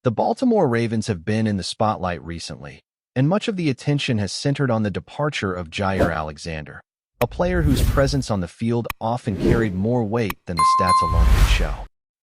The Baltimore Ravens have been in the spotlight recently, and much of the attention has centered on the departure of Gier Alexander, a player whose presence on the field often carried more weight than the stats alone could show.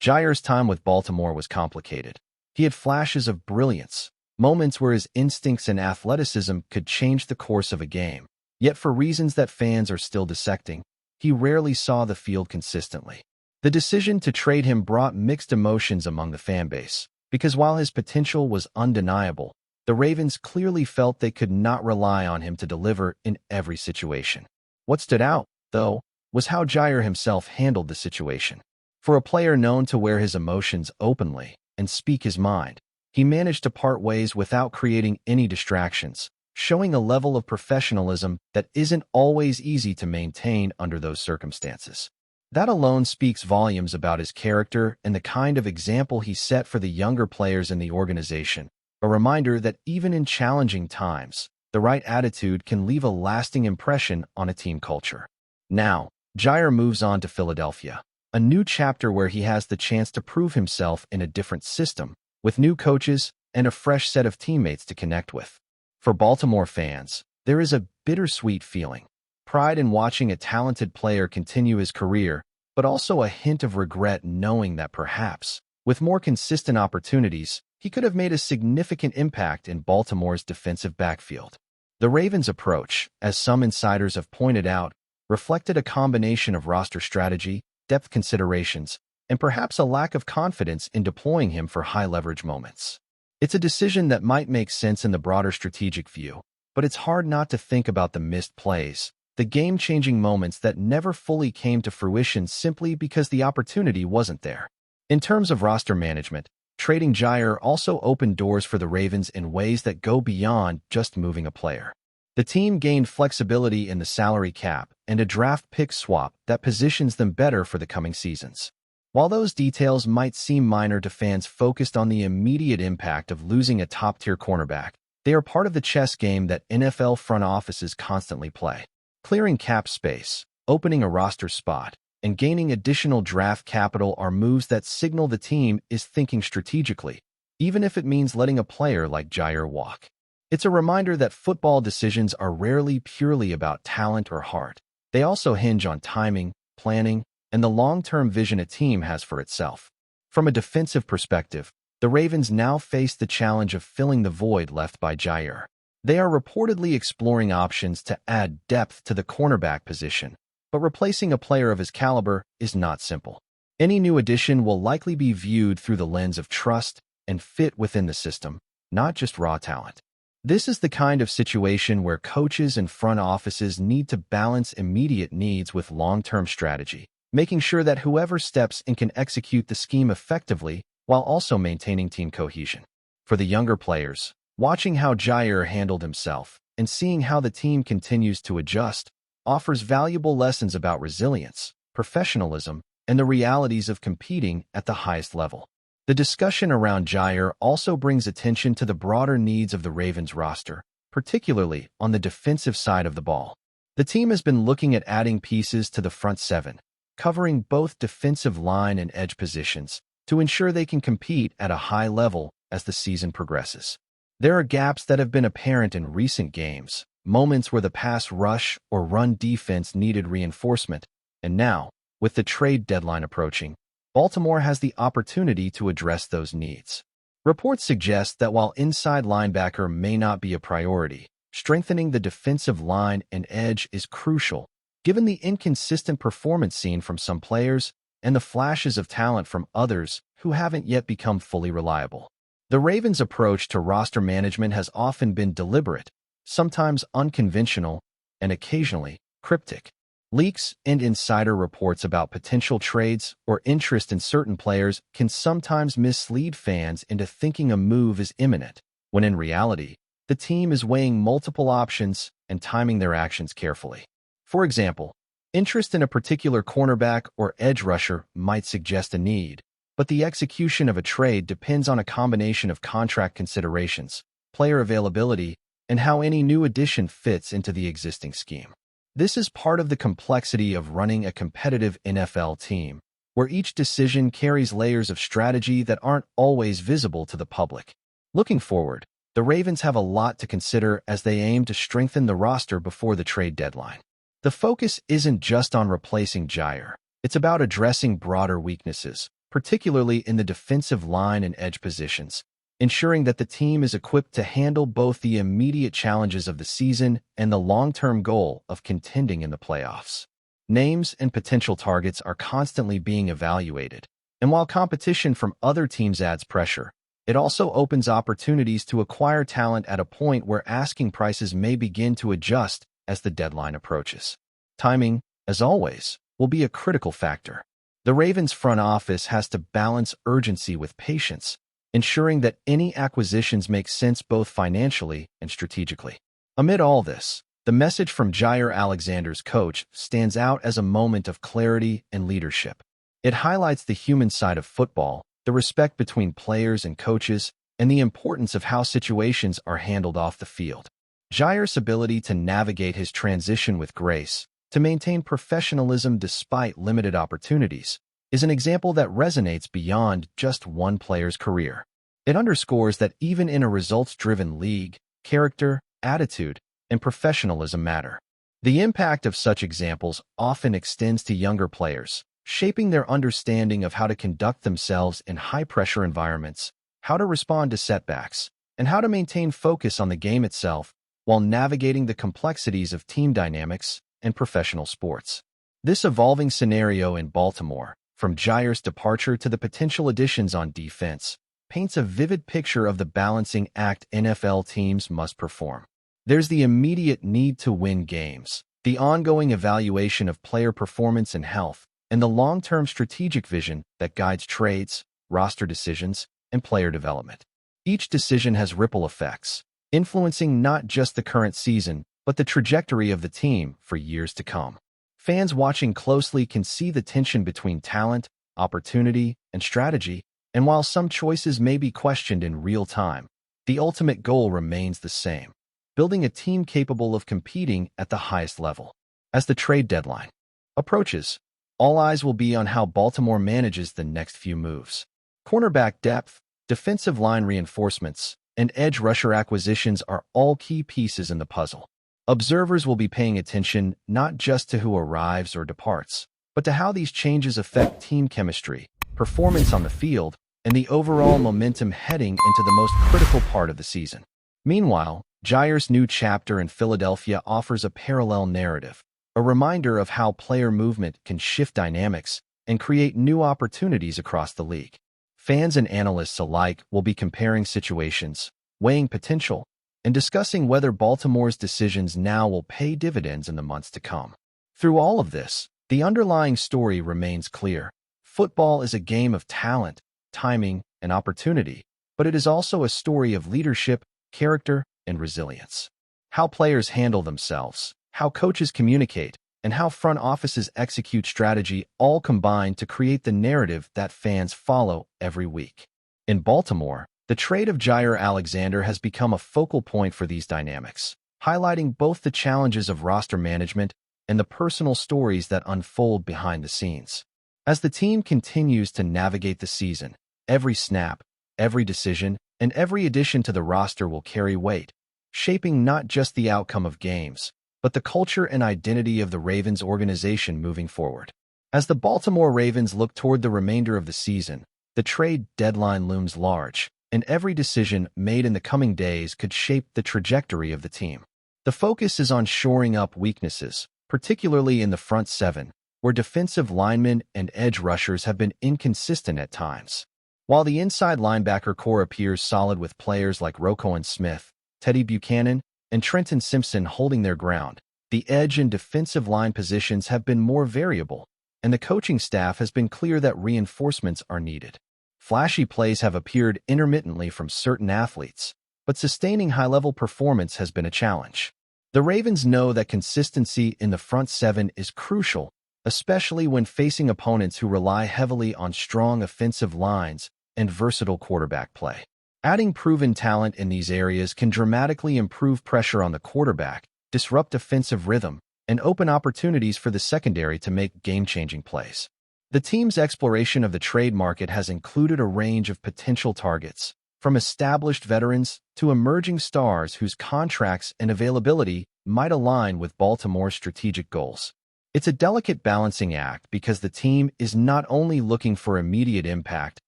Gier's time with Baltimore was complicated. He had flashes of brilliance, moments where his instincts and athleticism could change the course of a game. Yet for reasons that fans are still dissecting, he rarely saw the field consistently. The decision to trade him brought mixed emotions among the fanbase, because while his potential was undeniable, the Ravens clearly felt they could not rely on him to deliver in every situation. What stood out, though, was how Gier himself handled the situation. For a player known to wear his emotions openly and speak his mind, he managed to part ways without creating any distractions, showing a level of professionalism that isn't always easy to maintain under those circumstances. That alone speaks volumes about his character and the kind of example he set for the younger players in the organization, a reminder that even in challenging times, the right attitude can leave a lasting impression on a team culture. Now, Gier moves on to Philadelphia, a new chapter where he has the chance to prove himself in a different system, with new coaches and a fresh set of teammates to connect with. For Baltimore fans, there is a bittersweet feeling. Pride in watching a talented player continue his career, but also a hint of regret knowing that perhaps, with more consistent opportunities, he could have made a significant impact in Baltimore's defensive backfield. The Ravens' approach, as some insiders have pointed out, reflected a combination of roster strategy, depth considerations, and perhaps a lack of confidence in deploying him for high-leverage moments. It's a decision that might make sense in the broader strategic view, but it's hard not to think about the missed plays, the game-changing moments that never fully came to fruition simply because the opportunity wasn't there. In terms of roster management, trading Gier also opened doors for the Ravens in ways that go beyond just moving a player. The team gained flexibility in the salary cap and a draft pick swap that positions them better for the coming seasons. While those details might seem minor to fans focused on the immediate impact of losing a top-tier cornerback, they are part of the chess game that NFL front offices constantly play. Clearing cap space, opening a roster spot, and gaining additional draft capital are moves that signal the team is thinking strategically, even if it means letting a player like Gier walk. It's a reminder that football decisions are rarely purely about talent or heart. They also hinge on timing, planning, and the long-term vision a team has for itself. From a defensive perspective, the Ravens now face the challenge of filling the void left by Gier. They are reportedly exploring options to add depth to the cornerback position, but replacing a player of his caliber is not simple. Any new addition will likely be viewed through the lens of trust and fit within the system, not just raw talent. This is the kind of situation where coaches and front offices need to balance immediate needs with long-term strategy, making sure that whoever steps in can execute the scheme effectively while also maintaining team cohesion. For the younger players, watching how Gier handled himself and seeing how the team continues to adjust offers valuable lessons about resilience, professionalism, and the realities of competing at the highest level. The discussion around Gier also brings attention to the broader needs of the Ravens roster, particularly on the defensive side of the ball. The team has been looking at adding pieces to the front seven, covering both defensive line and edge positions, to ensure they can compete at a high level as the season progresses. There are gaps that have been apparent in recent games, moments where the pass rush or run defense needed reinforcement, and now, with the trade deadline approaching, Baltimore has the opportunity to address those needs. Reports suggest that while inside linebacker may not be a priority, strengthening the defensive line and edge is crucial, given the inconsistent performance seen from some players and the flashes of talent from others who haven't yet become fully reliable. The Ravens' approach to roster management has often been deliberate, sometimes unconventional, and occasionally cryptic. Leaks and insider reports about potential trades or interest in certain players can sometimes mislead fans into thinking a move is imminent, when in reality, the team is weighing multiple options and timing their actions carefully. For example, interest in a particular cornerback or edge rusher might suggest a need, but the execution of a trade depends on a combination of contract considerations, player availability, and how any new addition fits into the existing scheme. This is part of the complexity of running a competitive NFL team, where each decision carries layers of strategy that aren't always visible to the public. Looking forward, the Ravens have a lot to consider as they aim to strengthen the roster before the trade deadline. The focus isn't just on replacing Gier. It's about addressing broader weaknesses, particularly in the defensive line and edge positions, ensuring that the team is equipped to handle both the immediate challenges of the season and the long-term goal of contending in the playoffs. Names and potential targets are constantly being evaluated, and while competition from other teams adds pressure, it also opens opportunities to acquire talent at a point where asking prices may begin to adjust as the deadline approaches. Timing, as always, will be a critical factor. The Ravens front office has to balance urgency with patience, ensuring that any acquisitions make sense both financially and strategically. Amid all this, the message from Gier Alexander's coach stands out as a moment of clarity and leadership. It highlights the human side of football, the respect between players and coaches, and the importance of how situations are handled off the field. Gier's ability to navigate his transition with grace, to maintain professionalism despite limited opportunities, is an example that resonates beyond just one player's career. It underscores that even in a results-driven league, character, attitude, and professionalism matter. The impact of such examples often extends to younger players, shaping their understanding of how to conduct themselves in high-pressure environments, how to respond to setbacks, and how to maintain focus on the game itself while navigating the complexities of team dynamics and professional sports. This evolving scenario in Baltimore, from Gier's departure to the potential additions on defense, paints a vivid picture of the balancing act NFL teams must perform. There's the immediate need to win games, the ongoing evaluation of player performance and health, and the long-term strategic vision that guides trades, roster decisions, and player development. Each decision has ripple effects, influencing not just the current season, but the trajectory of the team for years to come. Fans watching closely can see the tension between talent, opportunity, and strategy, and while some choices may be questioned in real time, the ultimate goal remains the same: building a team capable of competing at the highest level. As the trade deadline approaches, all eyes will be on how Baltimore manages the next few moves. Cornerback depth, defensive line reinforcements, and edge rusher acquisitions are all key pieces in the puzzle. Observers will be paying attention not just to who arrives or departs, but to how these changes affect team chemistry, performance on the field, and the overall momentum heading into the most critical part of the season. Meanwhile, Gier's new chapter in Philadelphia offers a parallel narrative, a reminder of how player movement can shift dynamics and create new opportunities across the league. Fans and analysts alike will be comparing situations, weighing potential, and discussing whether Baltimore's decisions now will pay dividends in the months to come. Through all of this, the underlying story remains clear. Football is a game of talent, timing, and opportunity, but it is also a story of leadership, character, and resilience. How players handle themselves, how coaches communicate, and how front offices execute strategy all combine to create the narrative that fans follow every week. In Baltimore, the trade of Gier Alexander has become a focal point for these dynamics, highlighting both the challenges of roster management and the personal stories that unfold behind the scenes. As the team continues to navigate the season, every snap, every decision, and every addition to the roster will carry weight, shaping not just the outcome of games, but the culture and identity of the Ravens organization moving forward. As the Baltimore Ravens look toward the remainder of the season, the trade deadline looms large, and every decision made in the coming days could shape the trajectory of the team. The focus is on shoring up weaknesses, particularly in the front seven, where defensive linemen and edge rushers have been inconsistent at times. While the inside linebacker core appears solid with players like Roquan Smith, Teddy Buchanan, and Trenton Simpson holding their ground, the edge and defensive line positions have been more variable, and the coaching staff has been clear that reinforcements are needed. Flashy plays have appeared intermittently from certain athletes, but sustaining high-level performance has been a challenge. The Ravens know that consistency in the front seven is crucial, especially when facing opponents who rely heavily on strong offensive lines and versatile quarterback play. Adding proven talent in these areas can dramatically improve pressure on the quarterback, disrupt offensive rhythm, and open opportunities for the secondary to make game-changing plays. The team's exploration of the trade market has included a range of potential targets, from established veterans to emerging stars whose contracts and availability might align with Baltimore's strategic goals. It's a delicate balancing act because the team is not only looking for immediate impact,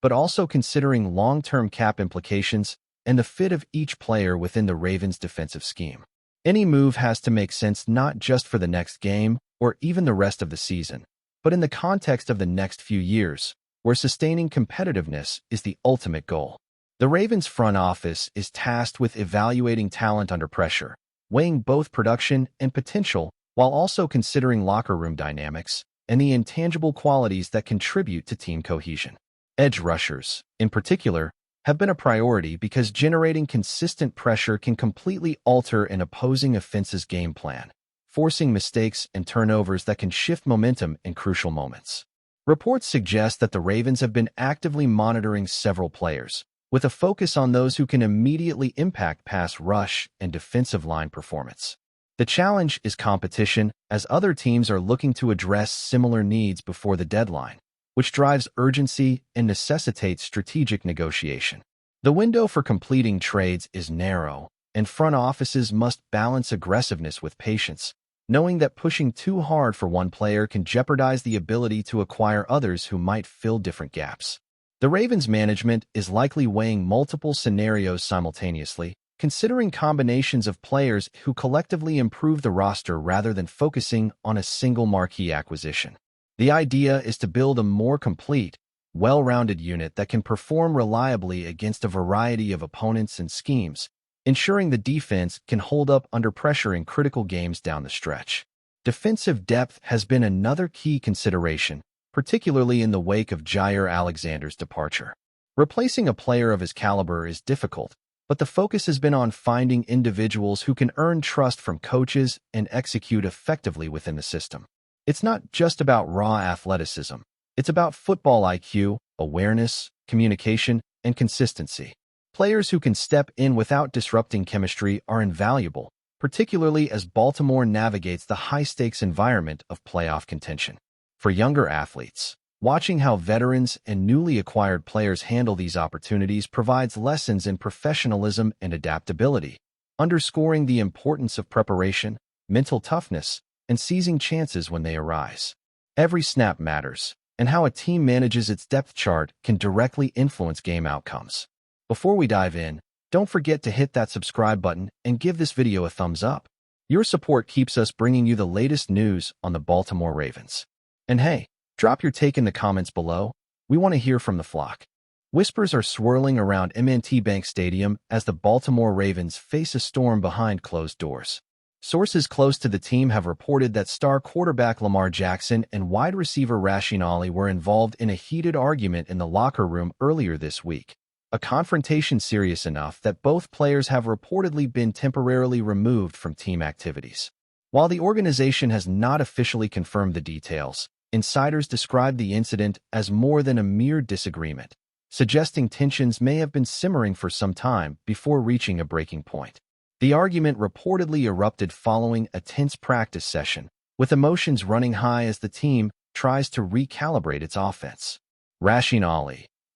but also considering long-term cap implications and the fit of each player within the Ravens' defensive scheme. Any move has to make sense not just for the next game or even the rest of the season, but in the context of the next few years, where sustaining competitiveness is the ultimate goal. The Ravens' front office is tasked with evaluating talent under pressure, weighing both production and potential while also considering locker room dynamics and the intangible qualities that contribute to team cohesion. Edge rushers, in particular, have been a priority because generating consistent pressure can completely alter an opposing offense's game plan, forcing mistakes and turnovers that can shift momentum in crucial moments. Reports suggest that the Ravens have been actively monitoring several players, with a focus on those who can immediately impact pass rush and defensive line performance. The challenge is competition, as other teams are looking to address similar needs before the deadline, which drives urgency and necessitates strategic negotiation. The window for completing trades is narrow, and front offices must balance aggressiveness with patience, knowing that pushing too hard for one player can jeopardize the ability to acquire others who might fill different gaps. The Ravens management is likely weighing multiple scenarios simultaneously, considering combinations of players who collectively improve the roster rather than focusing on a single marquee acquisition. The idea is to build a more complete, well-rounded unit that can perform reliably against a variety of opponents and schemes, ensuring the defense can hold up under pressure in critical games down the stretch. Defensive depth has been another key consideration, particularly in the wake of Gier Alexander's departure. Replacing a player of his caliber is difficult, but the focus has been on finding individuals who can earn trust from coaches and execute effectively within the system. It's not just about raw athleticism. It's about football IQ, awareness, communication, and consistency. Players who can step in without disrupting chemistry are invaluable, particularly as Baltimore navigates the high-stakes environment of playoff contention. For younger athletes, watching how veterans and newly acquired players handle these opportunities provides lessons in professionalism and adaptability, underscoring the importance of preparation, mental toughness, and seizing chances when they arise. Every snap matters, and how a team manages its depth chart can directly influence game outcomes. Before we dive in, don't forget to hit that subscribe button and give this video a thumbs up. Your support keeps us bringing you the latest news on the Baltimore Ravens. And hey, drop your take in the comments below. We want to hear from the flock. Whispers are swirling around M&T Bank Stadium as the Baltimore Ravens face a storm behind closed doors. Sources close to the team have reported that star quarterback Lamar Jackson and wide receiver RASHEEN were involved in a heated argument in the locker room earlier this week, a confrontation serious enough that both players have reportedly been temporarily removed from team activities. While the organization has not officially confirmed the details, insiders describe the incident as more than a mere disagreement, suggesting tensions may have been simmering for some time before reaching a breaking point. The argument reportedly erupted following a tense practice session, with emotions running high as the team tries to recalibrate its offense. RASHEEN,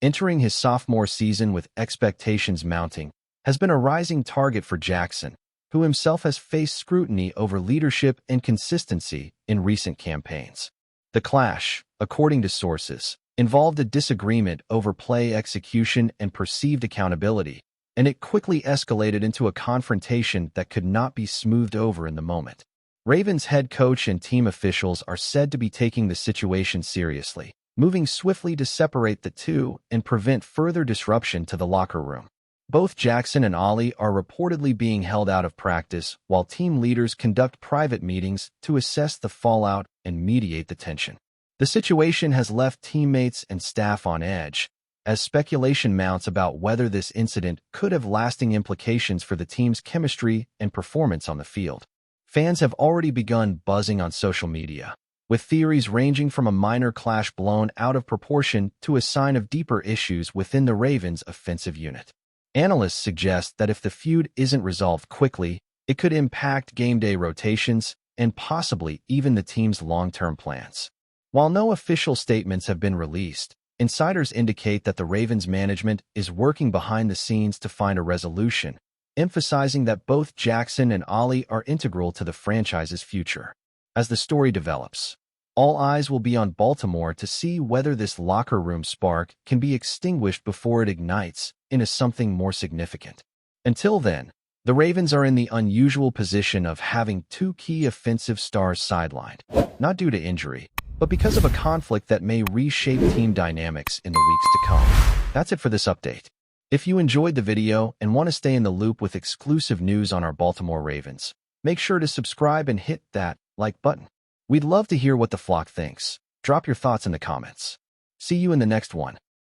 entering his sophomore season with expectations mounting, has been a rising target for Jackson, who himself has faced scrutiny over leadership and consistency in recent campaigns. The clash, according to sources, involved a disagreement over play execution and perceived accountability, and it quickly escalated into a confrontation that could not be smoothed over in the moment. Ravens head coach and team officials are said to be taking the situation seriously, moving swiftly to separate the two and prevent further disruption to the locker room. Both Jackson and Ollie are reportedly being held out of practice while team leaders conduct private meetings to assess the fallout and mediate the tension. The situation has left teammates and staff on edge, as speculation mounts about whether this incident could have lasting implications for the team's chemistry and performance on the field. Fans have already begun buzzing on social media, with theories ranging from a minor clash blown out of proportion to a sign of deeper issues within the Ravens' offensive unit. Analysts suggest that if the feud isn't resolved quickly, it could impact game day rotations and possibly even the team's long-term plans. While no official statements have been released, insiders indicate that the Ravens management is working behind the scenes to find a resolution, emphasizing that both Jackson and Ali are integral to the franchise's future. As the story develops, all eyes will be on Baltimore to see whether this locker room spark can be extinguished before it ignites into something more significant. Until then, the Ravens are in the unusual position of having two key offensive stars sidelined, not due to injury, but because of a conflict that may reshape team dynamics in the weeks to come. That's it for this update. If you enjoyed the video and want to stay in the loop with exclusive news on our Baltimore Ravens, make sure to subscribe and hit that like button. We'd love to hear what the flock thinks. Drop your thoughts in the comments. See you in the next one.